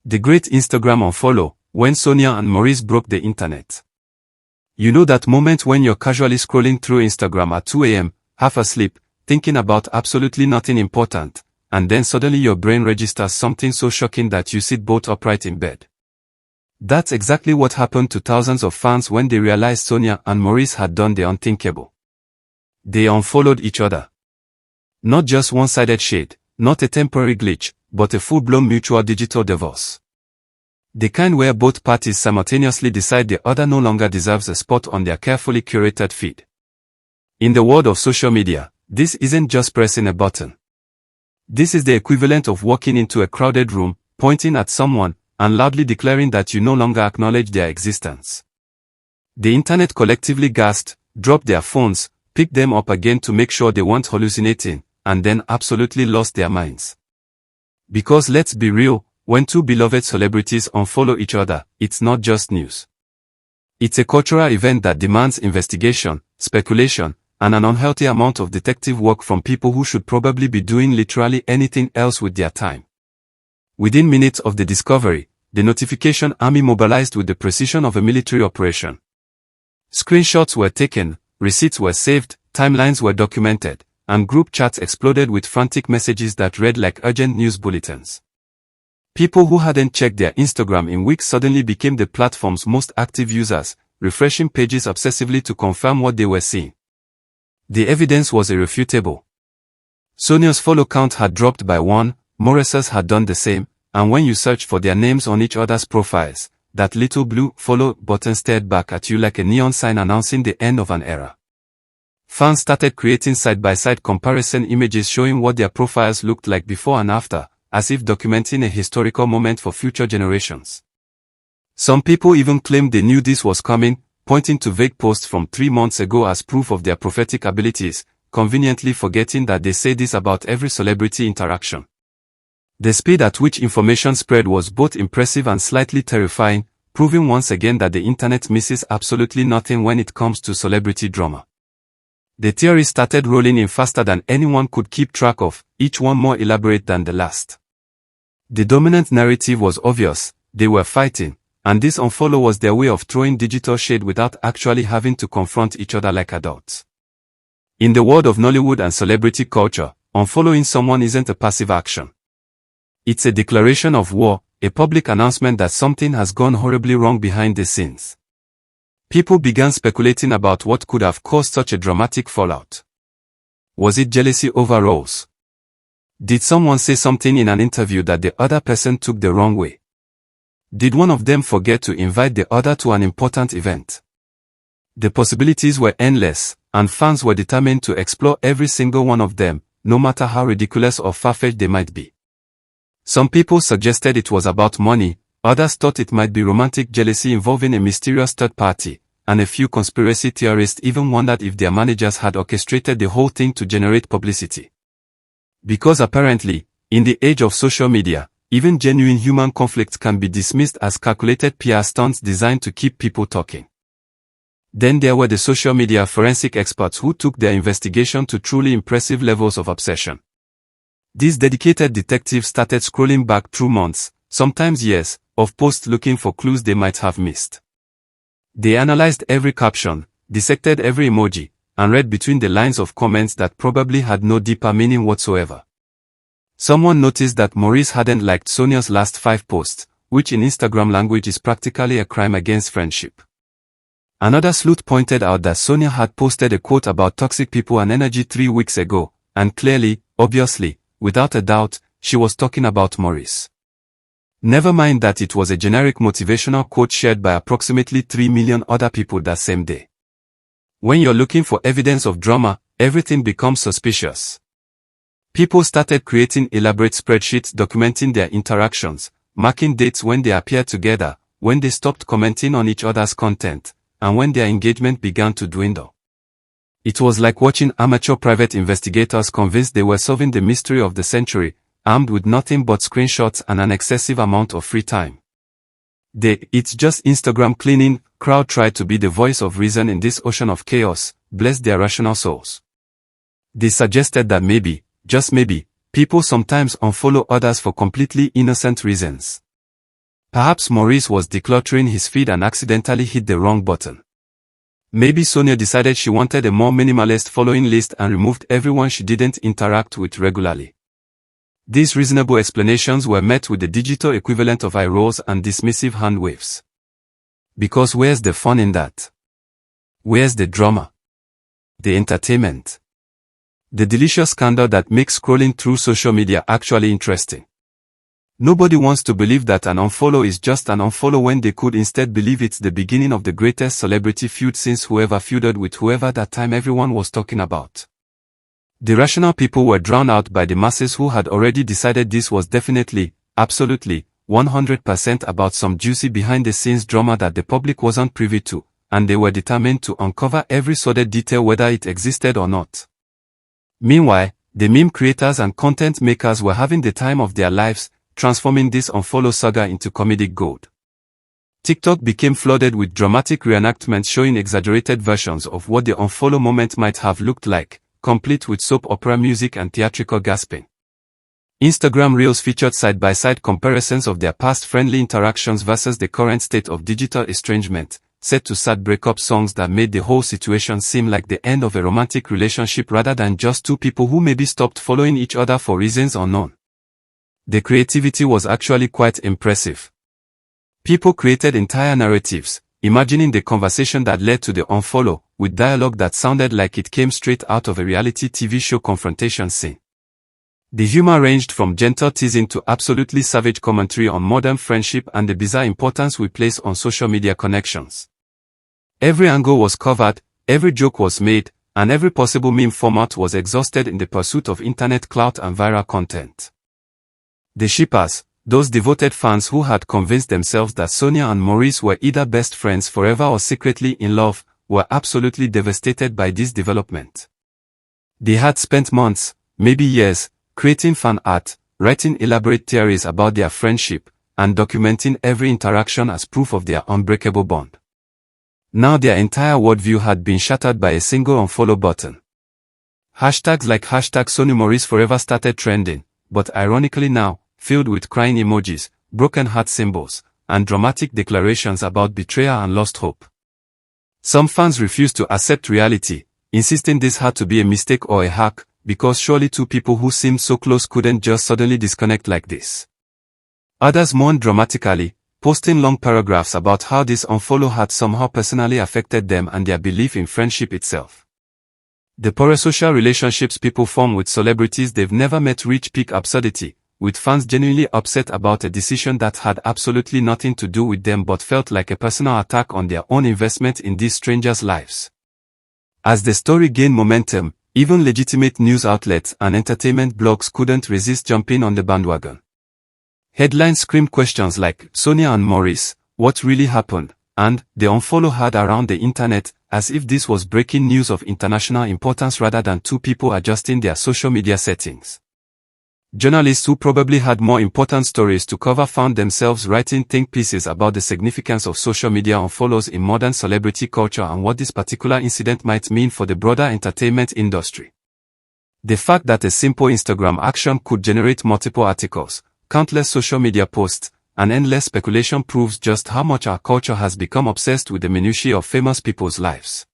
The great Instagram unfollow, when Sonia and Maurice broke the internet. You know that moment when you're casually scrolling through Instagram at 2 a.m., half asleep, thinking about absolutely nothing important, and then suddenly your brain registers something so shocking that you sit bolt upright in bed. That's exactly what happened to thousands of fans when they realized Sonia and Maurice had done the unthinkable. They unfollowed each other. Not just one-sided shade, not a temporary glitch, but a full-blown mutual digital divorce. The kind where both parties simultaneously decide the other no longer deserves a spot on their carefully curated feed. In the world of social media, this isn't just pressing a button. This is the equivalent of walking into a crowded room, pointing at someone, and loudly declaring that you no longer acknowledge their existence. The internet collectively gasped, dropped their phones, picked them up again to make sure they weren't hallucinating, and then absolutely lost their minds. Because let's be real, when two beloved celebrities unfollow each other, it's not just news. It's a cultural event that demands investigation, speculation, and an unhealthy amount of detective work from people who should probably be doing literally anything else with their time. Within minutes of the discovery, the notification army mobilized with the precision of a military operation. Screenshots were taken, receipts were saved, timelines were documented, and group chats exploded with frantic messages that read like urgent news bulletins. People who hadn't checked their Instagram in weeks suddenly became the platform's most active users, refreshing pages obsessively to confirm what they were seeing. The evidence was irrefutable. Sonia's follow count had dropped by 1, Maurice's had done the same, and when you searched for their names on each other's profiles, that little blue follow button stared back at you like a neon sign announcing the end of an era. Fans started creating side-by-side comparison images showing what their profiles looked like before and after, as if documenting a historical moment for future generations. Some people even claimed they knew this was coming, pointing to vague posts from 3 months ago as proof of their prophetic abilities, conveniently forgetting that they say this about every celebrity interaction. The speed at which information spread was both impressive and slightly terrifying, proving once again that the internet misses absolutely nothing when it comes to celebrity drama. The theories started rolling in faster than anyone could keep track of, each one more elaborate than the last. The dominant narrative was obvious: they were fighting, and this unfollow was their way of throwing digital shade without actually having to confront each other like adults. In the world of Nollywood and celebrity culture, unfollowing someone isn't a passive action. It's a declaration of war, a public announcement that something has gone horribly wrong behind the scenes. People began speculating about what could have caused such a dramatic fallout. Was it jealousy over roles? Did someone say something in an interview that the other person took the wrong way? Did one of them forget to invite the other to an important event? The possibilities were endless, and fans were determined to explore every single one of them, no matter how ridiculous or far-fetched they might be. Some people suggested it was about money, others thought it might be romantic jealousy involving a mysterious third party, and a few conspiracy theorists even wondered if their managers had orchestrated the whole thing to generate publicity. Because apparently, in the age of social media, even genuine human conflicts can be dismissed as calculated PR stunts designed to keep people talking. Then there were the social media forensic experts who took their investigation to truly impressive levels of obsession. These dedicated detectives started scrolling back through months, sometimes years, of posts looking for clues they might have missed. They analyzed every caption, dissected every emoji, and read between the lines of comments that probably had no deeper meaning whatsoever. Someone noticed that Maurice hadn't liked Sonia's last 5 posts, which in Instagram language is practically a crime against friendship. Another sleuth pointed out that Sonia had posted a quote about toxic people and energy 3 weeks ago, and clearly, obviously, without a doubt, she was talking about Maurice. Never mind that it was a generic motivational quote shared by approximately 3 million other people that same day. When you're looking for evidence of drama, everything becomes suspicious. People started creating elaborate spreadsheets documenting their interactions, marking dates when they appeared together, when they stopped commenting on each other's content, and when their engagement began to dwindle. It was like watching amateur private investigators convinced they were solving the mystery of the century, armed with nothing but screenshots and an excessive amount of free time. The "it's just Instagram cleaning" crowd tried to be the voice of reason in this ocean of chaos, bless their rational souls. They suggested that maybe, just maybe, people sometimes unfollow others for completely innocent reasons. Perhaps Maurice was decluttering his feed and accidentally hit the wrong button. Maybe Sonia decided she wanted a more minimalist following list and removed everyone she didn't interact with regularly. These reasonable explanations were met with the digital equivalent of eye rolls and dismissive hand waves. Because where's the fun in that? Where's the drama? The entertainment? The delicious candor that makes scrolling through social media actually interesting. Nobody wants to believe that an unfollow is just an unfollow when they could instead believe it's the beginning of the greatest celebrity feud since whoever feuded with whoever that time everyone was talking about. The rational people were drowned out by the masses who had already decided this was definitely, absolutely, 100% about some juicy behind-the-scenes drama that the public wasn't privy to, and they were determined to uncover every sordid detail whether it existed or not. Meanwhile, the meme creators and content makers were having the time of their lives, transforming this unfollow saga into comedic gold. TikTok became flooded with dramatic reenactments showing exaggerated versions of what the unfollow moment might have looked like, complete with soap opera music and theatrical gasping. Instagram Reels featured side-by-side comparisons of their past friendly interactions versus the current state of digital estrangement, set to sad breakup songs that made the whole situation seem like the end of a romantic relationship rather than just two people who maybe stopped following each other for reasons unknown. The creativity was actually quite impressive. People created entire narratives, imagining the conversation that led to the unfollow, with dialogue that sounded like it came straight out of a reality TV show confrontation scene. The humor ranged from gentle teasing to absolutely savage commentary on modern friendship and the bizarre importance we place on social media connections. Every angle was covered, every joke was made, and every possible meme format was exhausted in the pursuit of internet clout and viral content. The shippers, those devoted fans who had convinced themselves that Sonia and Maurice were either best friends forever or secretly in love, were absolutely devastated by this development. They had spent months, maybe years, creating fan art, writing elaborate theories about their friendship, and documenting every interaction as proof of their unbreakable bond. Now their entire worldview had been shattered by a single unfollow button. Hashtags like #SoniaMauriceForever started trending, but ironically now, filled with crying emojis, broken heart symbols, and dramatic declarations about betrayal and lost hope. Some fans refused to accept reality, insisting this had to be a mistake or a hack, because surely two people who seemed so close couldn't just suddenly disconnect like this. Others mourned dramatically, posting long paragraphs about how this unfollow had somehow personally affected them and their belief in friendship itself. The parasocial relationships people form with celebrities they've never met reach peak absurdity, with fans genuinely upset about a decision that had absolutely nothing to do with them but felt like a personal attack on their own investment in these strangers' lives. As the story gained momentum, even legitimate news outlets and entertainment blogs couldn't resist jumping on the bandwagon. Headlines screamed questions like, Sonia and Maurice, what really happened? And, the unfollow had around the internet, as if this was breaking news of international importance rather than two people adjusting their social media settings. Journalists who probably had more important stories to cover found themselves writing think pieces about the significance of social media unfollows in modern celebrity culture and what this particular incident might mean for the broader entertainment industry. The fact that a simple Instagram action could generate multiple articles, countless social media posts, and endless speculation proves just how much our culture has become obsessed with the minutiae of famous people's lives.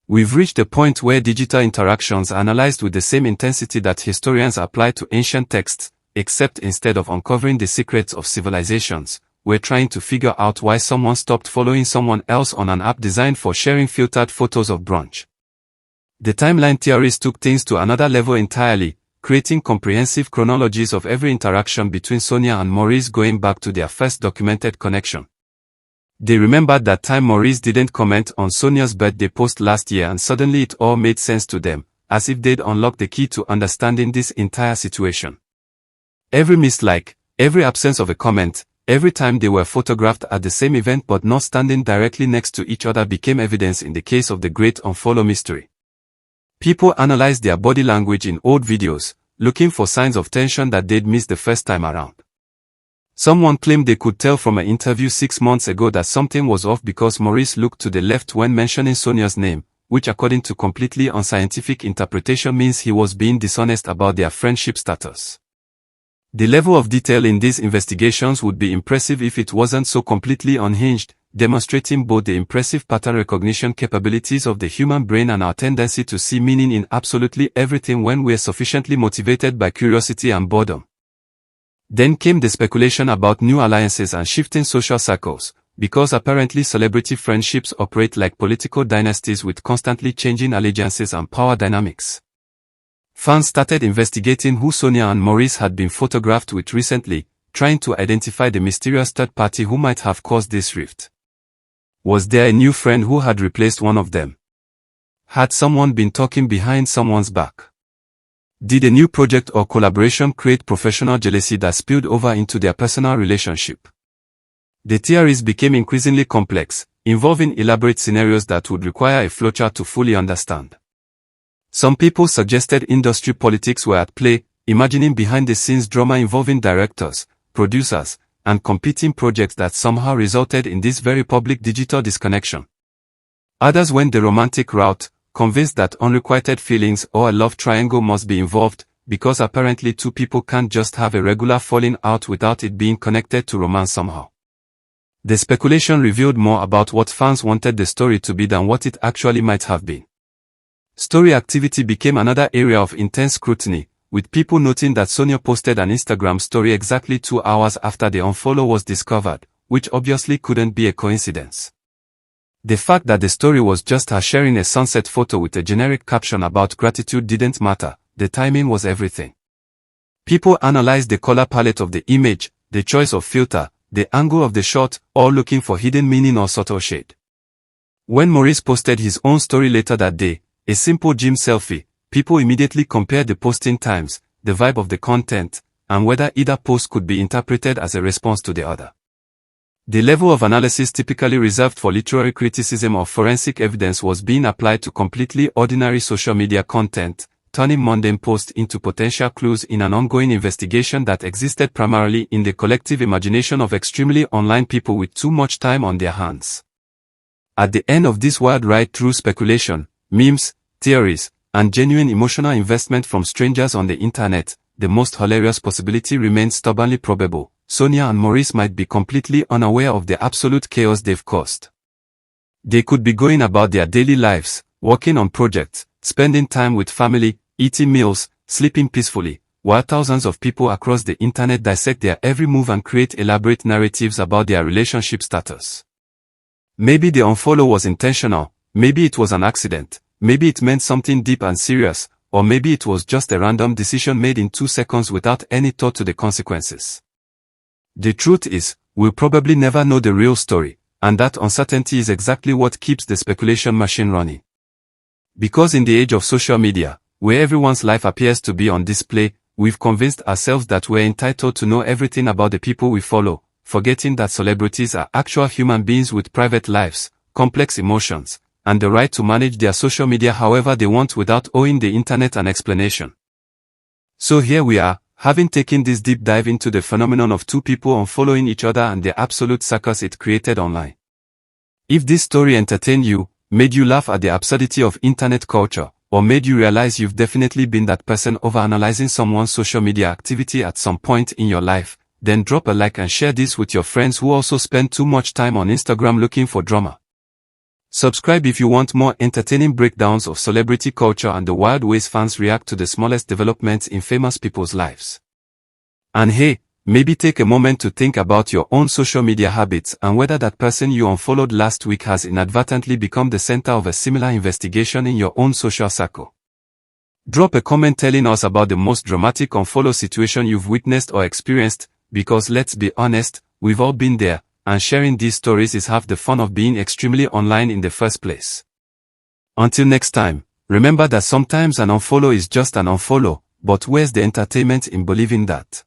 We've reached a point where digital interactions are analyzed with the same intensity that historians apply to ancient texts, except instead of uncovering the secrets of civilizations, we're trying to figure out why someone stopped following someone else on an app designed for sharing filtered photos of brunch. The timeline theories took things to another level entirely, creating comprehensive chronologies of every interaction between Sonia and Maurice going back to their first documented connection. They remembered that time Maurice didn't comment on Sonia's birthday post last year and suddenly it all made sense to them, as if they'd unlocked the key to understanding this entire situation. Every missed like, every absence of a comment, every time they were photographed at the same event but not standing directly next to each other became evidence in the case of the great unfollow mystery. People analyzed their body language in old videos, looking for signs of tension that they'd missed the first time around. Someone claimed they could tell from an interview 6 months ago that something was off because Maurice looked to the left when mentioning Sonia's name, which according to completely unscientific interpretation means he was being dishonest about their friendship status. The level of detail in these investigations would be impressive if it wasn't so completely unhinged, demonstrating both the impressive pattern recognition capabilities of the human brain and our tendency to see meaning in absolutely everything when we're sufficiently motivated by curiosity and boredom. Then came the speculation about new alliances and shifting social circles, because apparently celebrity friendships operate like political dynasties with constantly changing allegiances and power dynamics. Fans started investigating who Sonia and Maurice had been photographed with recently, trying to identify the mysterious third party who might have caused this rift. Was there a new friend who had replaced one of them? Had someone been talking behind someone's back? Did a new project or collaboration create professional jealousy that spilled over into their personal relationship? The theories became increasingly complex, involving elaborate scenarios that would require a flowchart to fully understand. Some people suggested industry politics were at play, imagining behind-the-scenes drama involving directors, producers, and competing projects that somehow resulted in this very public digital disconnection. Others went the romantic route, convinced that unrequited feelings or a love triangle must be involved, because apparently two people can't just have a regular falling out without it being connected to romance somehow. The speculation revealed more about what fans wanted the story to be than what it actually might have been. Story activity became another area of intense scrutiny, with people noting that Sonia posted an Instagram story exactly 2 hours after the unfollow was discovered, which obviously couldn't be a coincidence. The fact that the story was just her sharing a sunset photo with a generic caption about gratitude didn't matter, the timing was everything. People analyzed the color palette of the image, the choice of filter, the angle of the shot, all looking for hidden meaning or subtle shade. When Maurice posted his own story later that day, a simple gym selfie, people immediately compared the posting times, the vibe of the content, and whether either post could be interpreted as a response to the other. The level of analysis typically reserved for literary criticism or forensic evidence was being applied to completely ordinary social media content, turning mundane posts into potential clues in an ongoing investigation that existed primarily in the collective imagination of extremely online people with too much time on their hands. At the end of this wild ride through speculation, memes, theories, and genuine emotional investment from strangers on the internet, the most hilarious possibility remains stubbornly probable. Sonia and Maurice might be completely unaware of the absolute chaos they've caused. They could be going about their daily lives, working on projects, spending time with family, eating meals, sleeping peacefully, while thousands of people across the internet dissect their every move and create elaborate narratives about their relationship status. Maybe the unfollow was intentional, maybe it was an accident, maybe it meant something deep and serious, or maybe it was just a random decision made in 2 seconds without any thought to the consequences. The truth is, we'll probably never know the real story, and that uncertainty is exactly what keeps the speculation machine running. Because in the age of social media, where everyone's life appears to be on display, we've convinced ourselves that we're entitled to know everything about the people we follow, forgetting that celebrities are actual human beings with private lives, complex emotions, and the right to manage their social media however they want without owing the internet an explanation. So here we are, having taken this deep dive into the phenomenon of two people unfollowing each other and the absolute circus it created online. If this story entertained you, made you laugh at the absurdity of internet culture, or made you realize you've definitely been that person overanalyzing someone's social media activity at some point in your life, then drop a like and share this with your friends who also spend too much time on Instagram looking for drama. Subscribe if you want more entertaining breakdowns of celebrity culture and the wild ways fans react to the smallest developments in famous people's lives. And hey, maybe take a moment to think about your own social media habits and whether that person you unfollowed last week has inadvertently become the center of a similar investigation in your own social circle. Drop a comment telling us about the most dramatic unfollow situation you've witnessed or experienced, because let's be honest, we've all been there, and sharing these stories is half the fun of being extremely online in the first place. Until next time, remember that sometimes an unfollow is just an unfollow, but where's the entertainment in believing that?